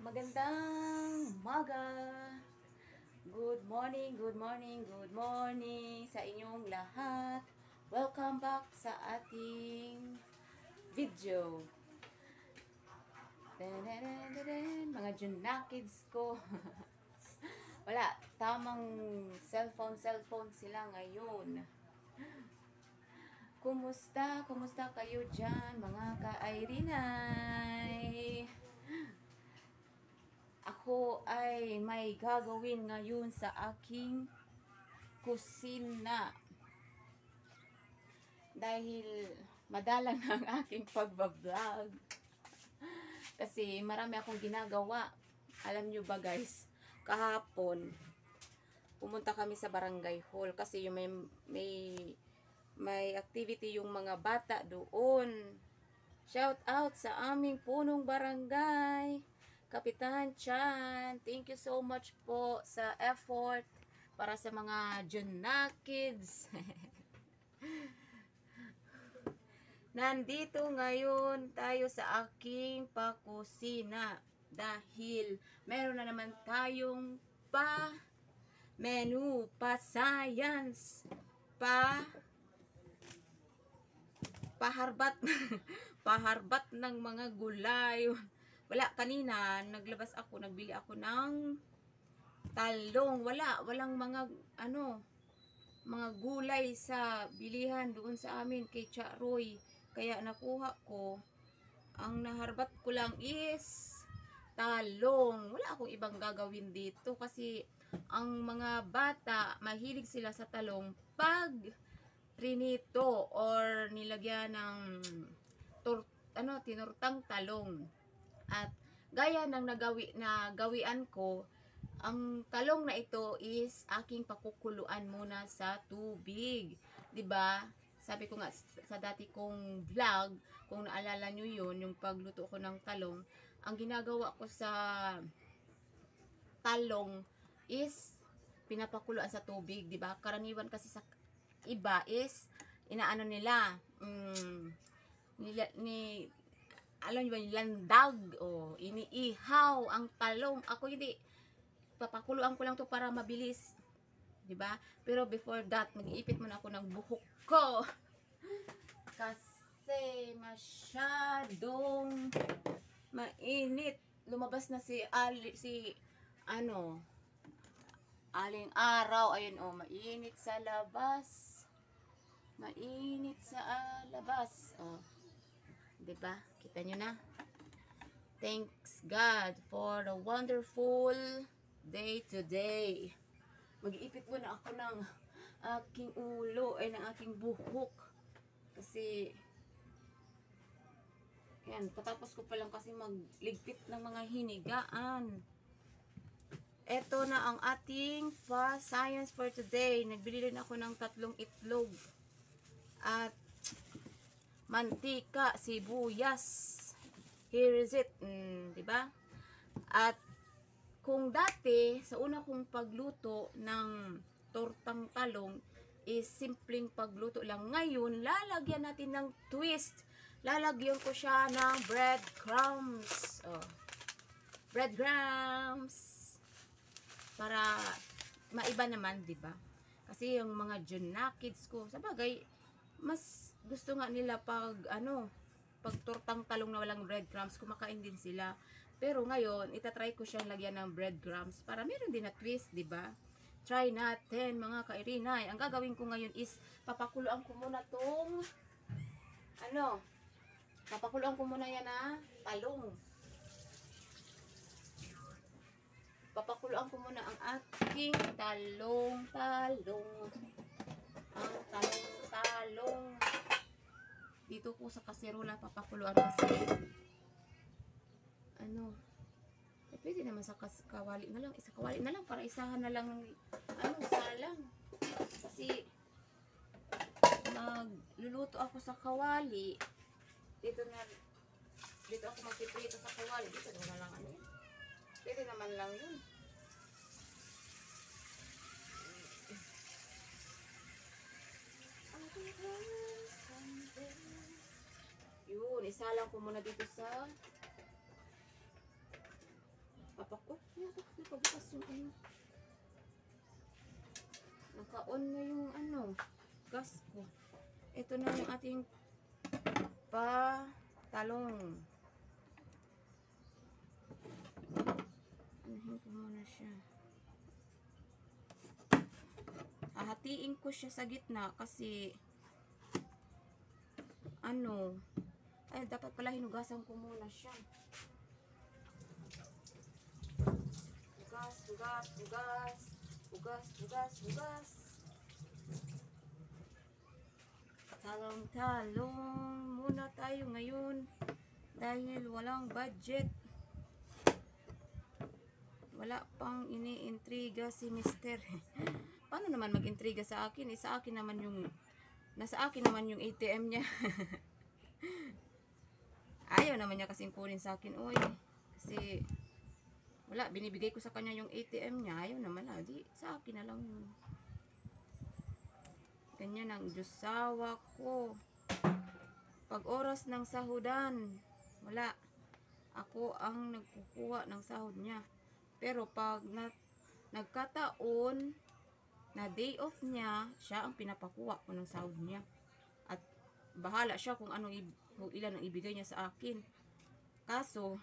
Magandang umaga. Good morning, good morning, good morning sa inyong lahat. Welcome back sa ating video. Mga Junakids ko. Wala, tamang cellphone sila ngayon. Kumusta kayo dyan, mga ka-Airinay? Ako ay may gagawin ngayon sa aking kusina. Dahil madalang ang aking pagbablog. Kasi marami akong ginagawa. Alam nyo ba guys, kahapon, pumunta kami sa barangay hall. Kasi yung may activity yung mga bata doon. Shout out sa aming punong barangay. Kapitan Chan, thank you so much po sa effort para sa mga Junakids. Nandito ngayon tayo sa aking pakusina dahil meron na naman tayong menu, science, paharbat ng mga gulay. Wala, kanina naglabas ako, nagbili ako ng talong. Walang mga mga gulay sa bilihan doon sa amin kay Charoy. Kaya nakuha ko, ang naharbat ko lang is talong. Wala akong ibang gagawin dito kasi ang mga bata mahilig sila sa talong pag prinito or nilagyan ng tinurtang talong. At gaya ng nagawian ko, ang talong na ito is aking pakukuluan muna sa tubig. 'Di ba? Sabi ko nga sa dati kong vlog, kung naalala nyo yun, yung pagluto ko ng talong, ang ginagawa ko sa talong is pinapakuluan sa tubig, 'di ba? Karaniwan kasi sa iba is inaano nila, alam niyo ba, landag o iniihaw ang talong. Ako hindi, papakuluan ko lang to para mabilis, 'di ba? Pero before that, mag-iipit muna ako ng buhok ko kasi masyadong mainit. Lumabas na aling araw. Ayun mainit sa labas. Mainit sa labas. Diba? Kita nyo na. Thanks God for the wonderful day today. Mag-iipit muna ako ng aking ulo, ng aking buhok. Kasi, yan, patapos ko pa lang kasi magligpit ng mga hinigaan. Ito na ang ating science for today. Nagbili rin ako ng 3 itlog. At mantika, sibuyas. Here is it. Diba? At kung dati, sa una kong pagluto ng tortang talong, is simpleng pagluto lang. Ngayon, lalagyan natin ng twist. Lalagyan ko siya ng breadcrumbs. Breadcrumbs. Para maiba naman, diba? Kasi yung mga Junakids ko, sabagay, mas gusto nga nila pag tortang talong na walang breadcrumbs, kumakain din sila. Pero ngayon, itatry ko siyang lagyan ng breadcrumbs para meron din na twist, 'di ba? Try natin, mga ka-Airinay. Ang gagawin ko ngayon is papakuluan ko muna tong papakuluan ko muna yan na talong. Papakuluan ko muna ang aking talong. Ang talong. Dito ko sa kaserola papakuluan kasi pwede naman sa kawali na lang. Isa kawali na lang para isahan na lang salang. Kasi magluluto ako sa kawali. Dito ako magpiprito sa kawali. Dito na lang pwede naman lang yun. Yun, isalang ko muna dito sa Papak, nakabukas yung ano. Naka-on na yung ano, gas ko. Ito na yung ating talong. Anuhin ko muna siya. Hahatiin ko siya sa gitna kasi ano, ay dapat pala hinugasan ko muna siya. Hugas. Talong muna tayo ngayon dahil walang budget. Wala pang iniintriga si Mister. Paano naman mag-intriga sa akin? Sa akin naman yung nasa akin naman yung ATM niya. Ayaw naman niya kasing kunin sa akin, oy. Kasi wala, binibigay ko sa kanya yung ATM niya. Ayaw naman, di sa akin na lang yun. Ganyan ang Diyosawa ko. Pag oras ng sahudan, wala. Ako ang nagkukuha ng sahod niya. Pero pag nagkataon na day off niya, siya ang pinapakuha ko ng sahod niya. At bahala siya kung ilan ang ibigay niya sa akin. Kaso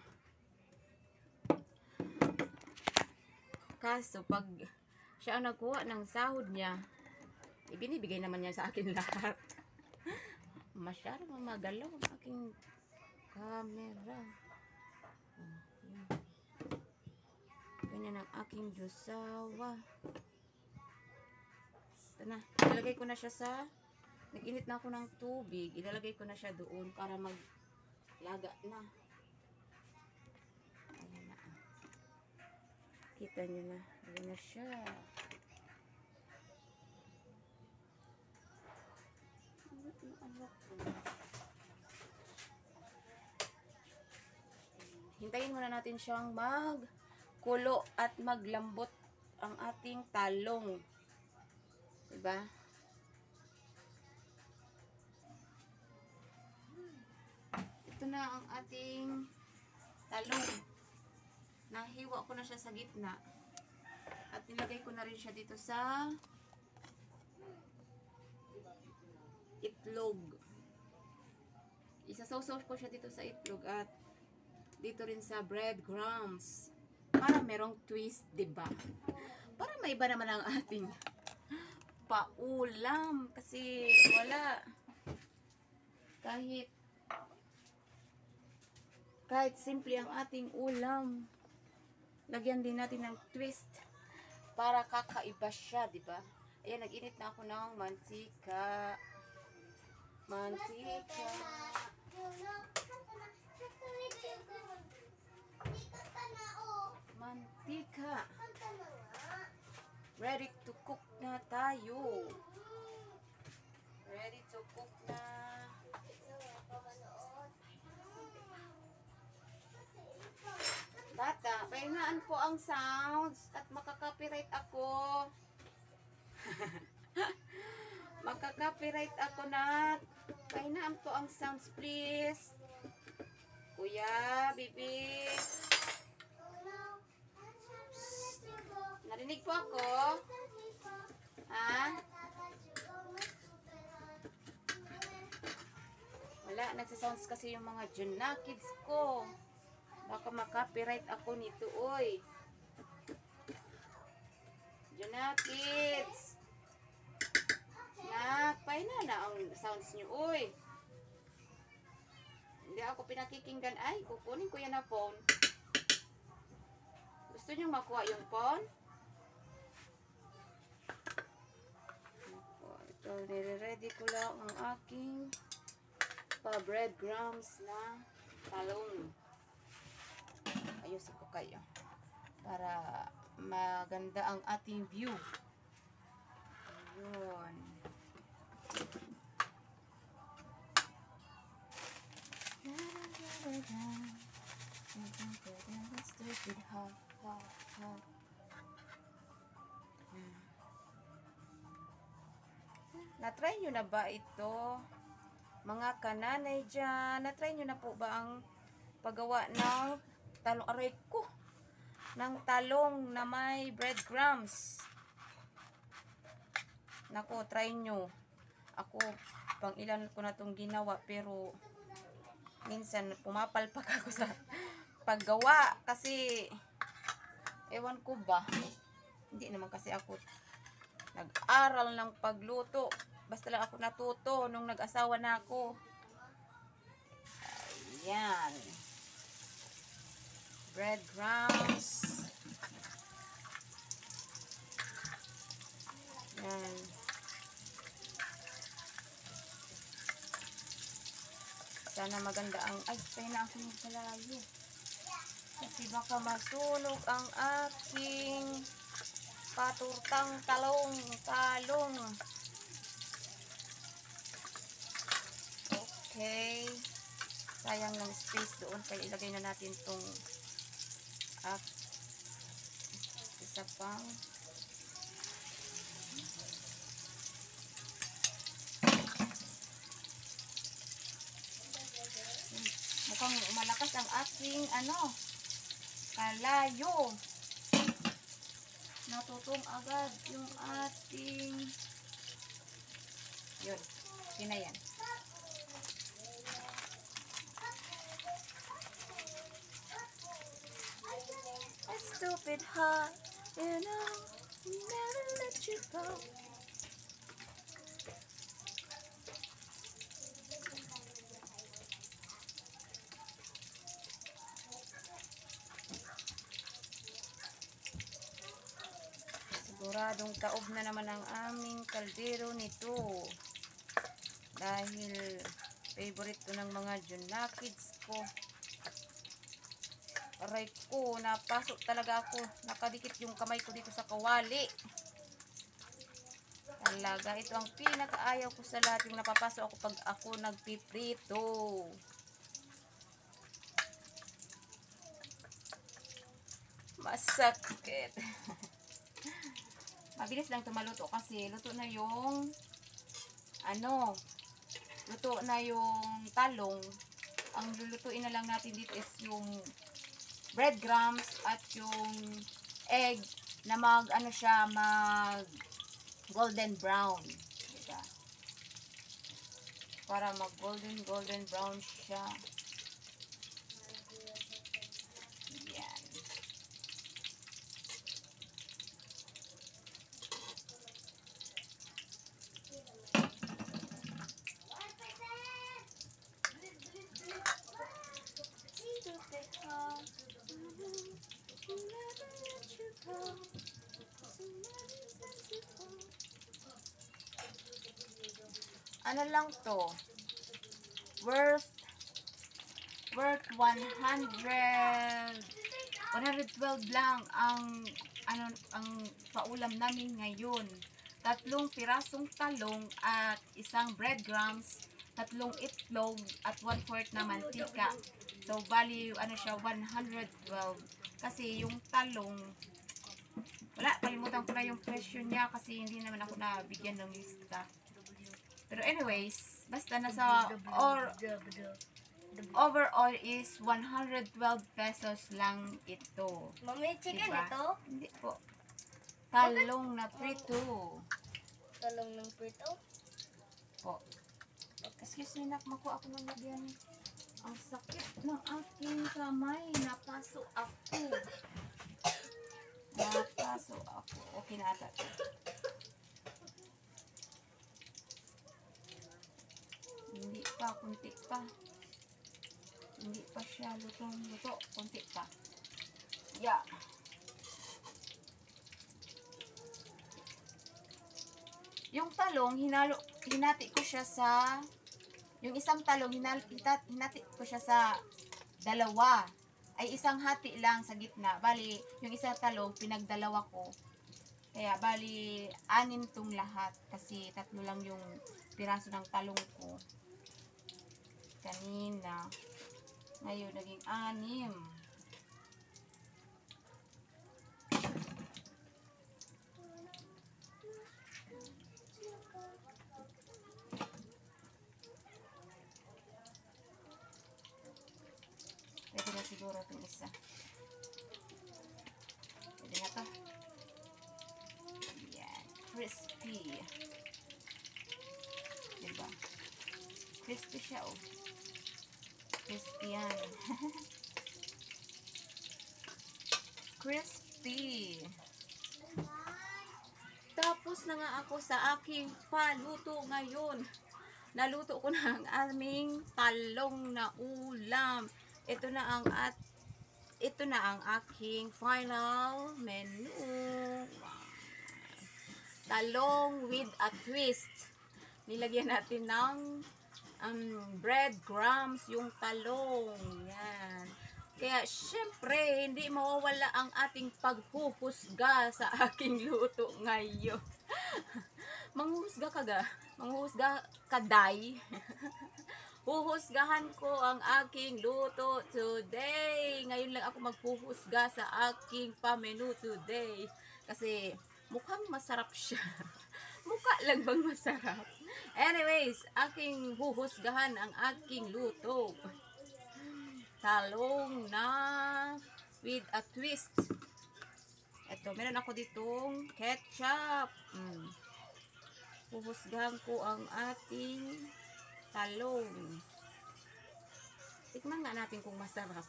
pag siya ang nagkuha ng sahod niya, ibinibigay naman niya sa akin lahat. Masyadong magalaw ang aking camera. Ganyan ang aking Diyosawa. Ito na. Ilalagay ko na siya sa, nag-init na ako ng tubig. Ilalagay ko na siya doon para maglaga na. Ayan na. Kita nyo na. Ayan na siya. Hintayin muna natin siyang magkulo at maglambot ang ating talong. Diba? Ito na ang ating talong. Nahiwa ko na siya sa gitna. At nilagay ko na rin siya dito sa itlog. Isasawsaw ko siya dito sa itlog at dito rin sa breadcrumbs. Para merong twist, diba? Para maiba naman ang ating paulam. Kasi wala. Kahit simple ang ating ulam, lagyan din natin ng twist para kakaiba siya, diba? Ayan, nag-init na ako ng mantika. Ready to cook na tayo. Ready to cook na. Bata, pahingaan po ang sounds at makaka-copyright ako. Makaka-copyright ako na. Pahingaan po ang sounds, please. Kuya, bibi. Narinig po ako? Ha? Wala, nagsasounds kasi yung mga Juna kids ko. Baka makapiright ako nito, oy. Juna kids. Nakpaina na ang sounds nyo, oy. Hindi ako pinakikinggan. Ay, kukunin ko yan na phone. Gusto nyo makuha yung phone? Ito, nire-ready ko lang ang aking pa-breadcrumbs na talong. Ayusin ko kayo para maganda ang ating view. Ayun. Na-try nyo na ba ito? Mga kananay dyan, na-try nyo na po ba ang paggawa ng talong? Aray ko! ng talong na may breadcrumbs. Nako, try nyo. Ako, pang ilan ko na itong ginawa, pero minsan pumapalpak ako sa paggawa kasi ewan ko ba, hindi naman kasi ako nag-aral ng pagluto, basta lang ako natuto nung nag-asawa na ako. Ayan, breadcrumbs. Ayan, sana maganda ang, ay, tayo na ako yung palayo. Kasi baka masunog ang aking paturtang talong. Okay. Sayang ng space doon. Kaya ilagay na natin itong isa pang. Mukhang malakas ang aking kalayo. Natutong agad yung ating yun. Yun na yan. A stupid heart, you know, never let you go. Siguradong taob na naman ang aming kaldero nito. Dahil favorite to ng mga Junlakids ko. Aray ko, napasok talaga ako. Nakadikit yung kamay ko dito sa kawali. Talaga, ito ang pinakaayaw ko sa lahat. Yung napapasok ako pag ako nagpiprito. Masakit. Mabilis lang tumaluto kasi luto na yung luto na yung talong. Ang lulutuin na lang natin dito is yung breadcrumbs at yung egg na mag golden brown, diba? Para mag golden brown siya. Yan. Ano lang to? Worth 112 lang ang paulam namin ngayon. 3 pirasong talong at isang breadcrumbs, 3 itlog at 1/4 na mantika. So bali siya 112 kasi yung talong wala, kalimutan ko na yung presyo niya kasi hindi naman ako nabigyan ng lista. Pero anyways, basta nasa overall is 112 pesos lang ito. Mami, chicken Diba? ito? Hindi po. Talong na prito. Talong ng prito? Po. Excuse me, nak, makuha ako ng lagyan. Ang sakit ng aking kamay. Napaso ako. Okay na ata. Hindi pa, kunti pa. Hindi pa siya lutong-luto. Kunti pa. Yeah. Yung talong, hinati ko siya sa, yung isang talong, hinati ko siya sa 2. Ay isang hati lang sa gitna. Bali, yung isang talong, pinagdalawa ko. Kaya, bali, 6 tong lahat. Kasi 3 lang yung piraso ng talong ko. Kanina. Ngayon, naging 6. Pwede na siguro itong isa. natin na to. Yan. Crispy. Diba? Crispy siya, oh. Crispy yan. Crispy. Tapos na nga ako sa aking paluto ngayon. Naluto ko na ang aming talong na ulam. Ito na ang aking final menu. Talong with a twist. Nilagyan natin ng breadcrumbs yung talong. Yan. Kaya syempre hindi mawawala ang ating paghuhusga sa aking luto ngayon. Manghuhusga ka ga? Manghuhusga ka, day? Huhusgahan ko ang aking luto today. Ngayon lang ako maghuhusga sa aking pamenu today. Kasi mukhang masarap siya. Mukha lang bang masarap? Anyways, aking huhusgahan ang aking luto. Talong na with a twist. Ito, meron ako ditong ketchup. Huhusgahan ko ang ating talong. Tikman nga natin kung masarap.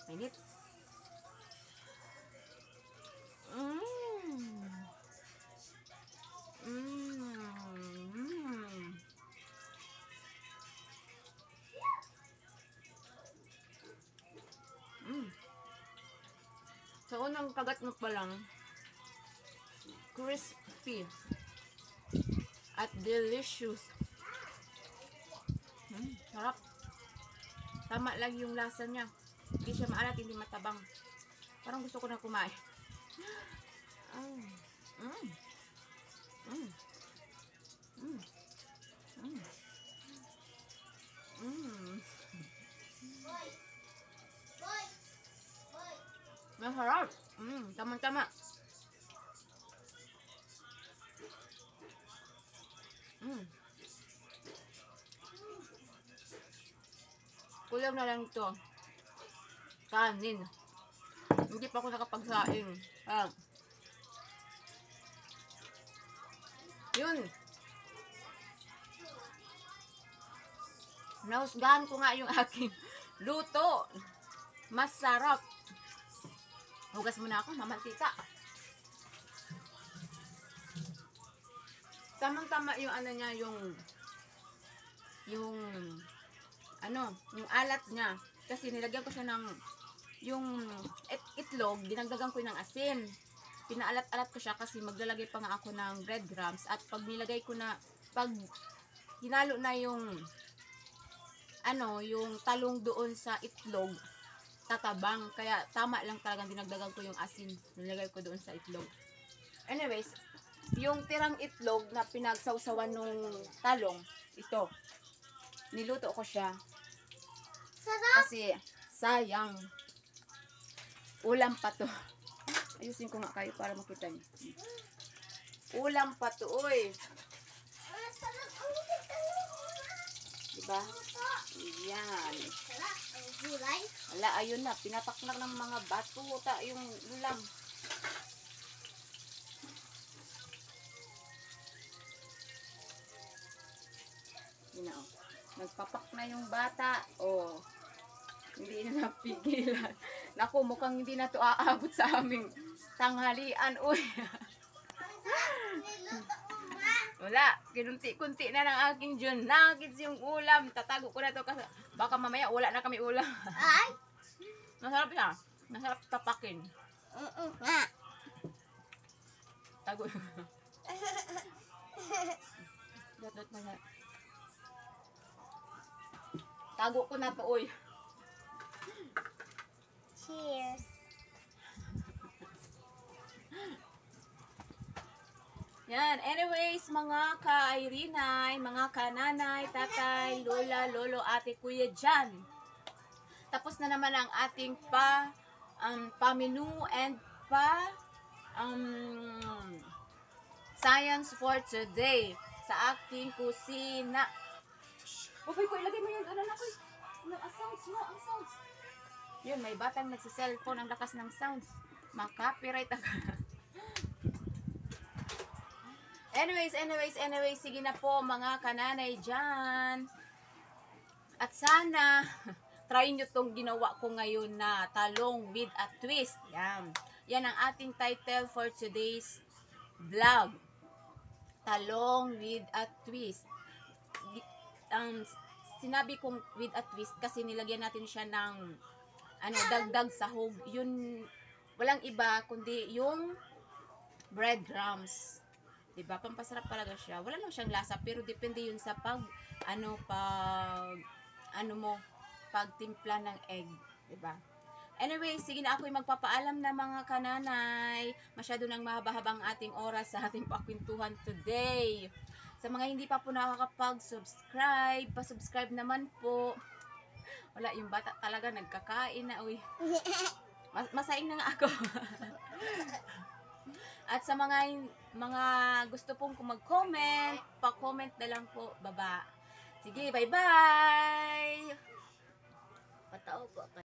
Mainit. Sa unang kagat mo pa lang, crispy at delicious. Sarap. Tama lang yung lasa niya. Hindi siya maalat, hindi matabang. Parang gusto ko na kumain. Masarap. Tama-tama. Kulang na lang ito. Kanin. Hindi pa ako nakapagsaing. Yun. Nahusgahan ko nga yung aking luto. Masarap. Hugas muna ako, mamantika. Tamang-tama yung ano niya, yung alat niya. Kasi nilagyan ko siya ng yung itlog, dinagdagan ko ng asin. Pinaalat-alat ko siya kasi maglalagay pa nga ako ng breadcrumbs. At pag nilagay ko na, pag hinalo na yung talong doon sa itlog, tatabang. Kaya tama lang talagang dinagdagan ko yung asin. Nilagay ko doon sa itlog. Anyways, yung tirang itlog na pinagsawsawan nung talong, ito. Niluto ko siya. Kasi sayang. Ulam pa to. Ayusin ko nga kayo para makita niyo. Ulam pa to, oy. Diba? Yan. Wala, ayun na. Pinapaklak ng mga batuta yung ulam. Yun na, oh. Nagpapak na yung bata. Oh. Hindi na napigilan. Naku, mukhang hindi na to aabot sa aming tanghalian. Uy. Wala. Kinunti-kunti na ng aking John Nuggets yung ulam. Tatago ko na to kasi baka mamaya wala na kami ulam. Ay! Masarap siya. Masarap tapakin. Tago. Tago ko na to, uy. Cheers. Yan. Anyways, mga ka-Irinay, mga kananay, tatay, lola, lolo, ate, kuya dyan. Tapos na naman ang ating pa-menu and science for today sa aking kusina. Uy, ko ilagay mo yung doon, anak ko. No, ang sounds. Yun, may batang nagsa-cellphone, ang lakas ng sounds. Ma-copyright ako. Anyways, sige na po mga kananay dyan. At sana, try nyo tong ginawa ko ngayon na talong with a twist. Yan ang ating title for today's vlog. Talong with a twist. Sinabi kong with a twist kasi nilagyan natin siya ng dagdag sahog. Yun, walang iba kundi yung breadcrumbs. Diba? Pampasarap talaga siya. Wala lang siyang lasa pero depende yun sa pagtimpla ng egg. Diba? Anyway, sige na ako'y magpapaalam na mga kananay. Masyado nang mahaba-habang ating oras sa ating pakwentuhan today. Sa mga hindi pa po nakakapag-subscribe, pa-subscribe naman po. Wala, yung bata talaga nagkakain na. Uy. Masaing na nga ako. At sa mga gusto pong mag-comment, pa-comment na lang po, baba. Sige, bye-bye! Patao po.